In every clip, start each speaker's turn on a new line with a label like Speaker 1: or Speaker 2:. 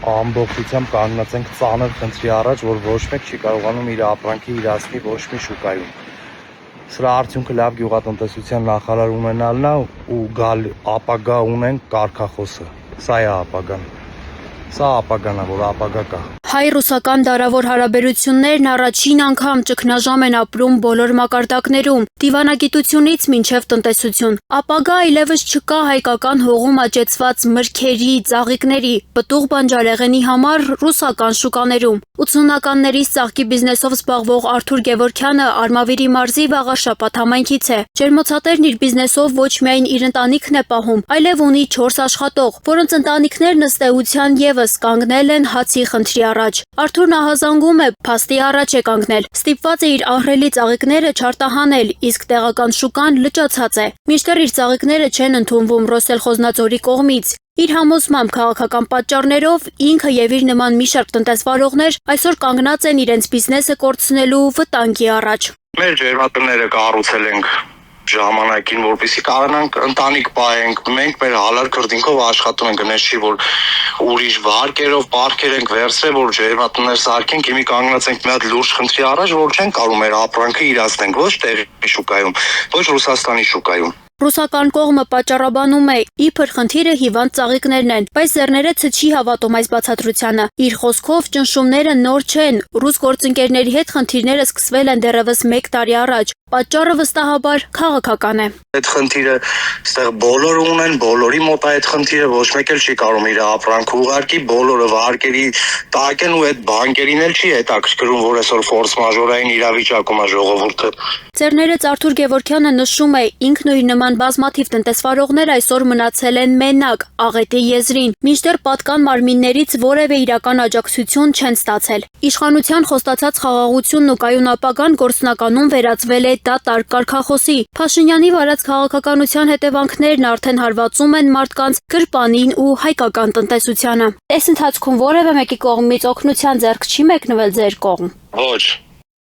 Speaker 1: ամբողջությամբ կանգնած ենք ծանր խնդրի առաջ, որ ոչ մեկ չի կարողանում իր ապրանքի իրացնի ոչ մի շուկայում։ Սրա արդյունքը լավ գյուղատնտեսության նախարար ունենալն է ու գալ ապագա ունեն կարգախոսը։ Սա է ապագան։ Սա ապագան է, որ ապագա կա։
Speaker 2: Հայ-ռուսական դարավոր հարաբերություններն առաջին անգամ ճգնաժամ են ապրում բոլոր մակարդակներում՝ դիվանագիտությունից մինչև տնտեսություն։ Ապագա այլևս չկա հայկական հողում աճեցված մրգերի, ծաղիկների, պտուղ բանջարեղենի համար ռուսական շուկաներում։ 80-ականներից ծաղկի բիզնեսով զբաղվող Արթուր Գևորգյանը Արմավիրի մարզի Վաղարշապատ համայնքից է։ Ջերմոցատերն իր բիզնեսով ոչ միայն իր ընտանիքն է պահում, այլև ունի 4 աշխատող, որոնց ընտանիքներն ըստ էության ևս կանգնել են հացի խնդրի առաջ։ Արթուրն ահազանգում է, փաստի առաջ է կանգնել։ Ստիպված է իր ահռելի ծաղիկները չարտահանել, իսկ տեղական շուկան լճացած է։ Մինչդեռ իր ծաղիկները չեն ընդունվում Ռոստելխոզնաձորի կողմից։ Իր համոզմամբ քաղաքական պատճառներով ինքը եւ իր նման մի շարք տնտեսվարողներ այսօր կանգնած են իրենց բիզնեսը կորցնելու վտանգի առաջ։
Speaker 1: Մեր ջերմատները կառուցել ենք ժամանակին, որպեսզի կարողանանք ընտանիք պահենք, մենք մեր հալար քրդինքով աշխատում ենք, այնպես չի, որ ուրիշ վարկերով, պարքեր ենք վերցրել, որ ջերմատներ սարքենք, հիմի կանգնած ենք մի հատ լուրջ խնդրի առաջ, որ չենք կարող մեր ապրանքը իրացնենք ոչ տեղի շուկայում, ոչ Ռուսաստանի շուկայում։
Speaker 2: Ռուսական կողմը պատճառաբանում է, իբր խնդիրը հիվանդ ծաղիկներն են, բայց Զեռներեցը չի հավատում այս բացատրությանը։ Իր խոսքով ճնշումները նոր չեն, ռուս գործընկերների հետ խնդիրները սկսվել են դեռևս 1 տարի առաջ։ Պատճառը վստահաբար քաղաքական է։
Speaker 1: Այդ խնդիրը այստեղ բոլորը ունեն, բոլորի մոտ է այդ խնդիրը, ոչ մեկ էլ չի կարող իր ապրանքը ուղարկի, բոլորը վարկերի տակ են ու այդ բանկերին էլ չի հետաքրքրում, որ այսօր ֆորս մաժորային իրավիճակում է ժողովուրդը։
Speaker 2: Ձեռներեց Արթուր Գևորգյանը նշում է, ինքն ու իր նման բազմաթիվ տնտեսվարողներ այսօր մնացել են մենակ, աղետի եզրին, մինչդեռ պատկան մարմիններից որևէ իրական աջակցություն չեն ստացել։ Իշխանության խոստացած խաղաղությունն ու կայուն ապագան գործնականում վերածվել է դատարկ կարգախոսի։ Փաշինյանի վարած քաղաքականության հետևանքներն արդեն հարվածում են մարդկանց գրպանին ու հայկական տնտեսությանը։ Այս ընթացքում որևէ մեկի կողմից օգնության ձեռք չի մեկնվել ձեր կողմ։
Speaker 1: Ոչ։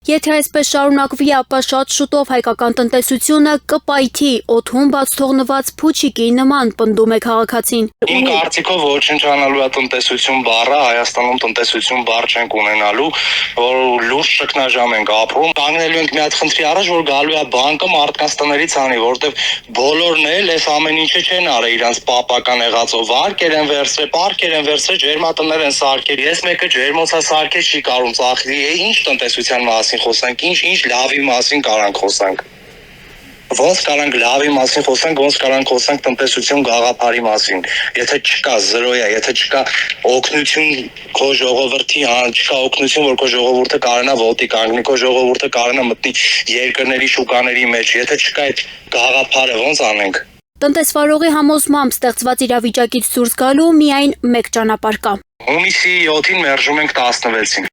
Speaker 2: Եթե այսպես շարունակվի, ապա շատ շուտով հայկական տնտեսությունը կպայթի օդում բաց թողնված փուչիկի նման, պնդում է քաղաքացին։
Speaker 1: Իմ կարծիքով ոչնչանալու է տնտեսություն բառը, Հայաստանում տնտեսություն բառ չենք ունենալու, որ լուրջ ճգնաժամ ենք ապրում։ Կանգնելու ենք մի հատ խնդրի առաջ, որ գալու է բանկը մարդկանց տներից անի, որովհետև բոլորն էլ այս ամեն ինչը չեն արել իրանց պապական եղածով, վարկեր են վերցրել, պարքեր են վերցրել, ջերմատներ են սարքել։ Ես մեկը ջերմոցա սարքել չի կարող ծախի, ինչ տնտեսության մասին խոսանք, ինչ լավի մասին կարանք խոսանք։ Ոնց կարանք լավի մասին խոսանք, ոնց կարանք խոսանք տնտեսություն գաղափարի մասին։ Եթե չկա զրոյա, եթե չկա օգնություն քո ժողովրդի, չկա օգնություն, որ քո ժողովուրդը կարողանա ոտի կանգնի, քո ժողովուրդը կարողանա մտնի երկրների շուկաների մեջ, եթե չկա այդ գաղափարը, ոնց անենք։
Speaker 2: Տնտեսվարողի համոզմամբ ստեղծված իրավիճակից դուրս գալու միայն մեկ ճանապարհ կա։
Speaker 1: Հունիսի 7-ին մերժում ենք 16-ին։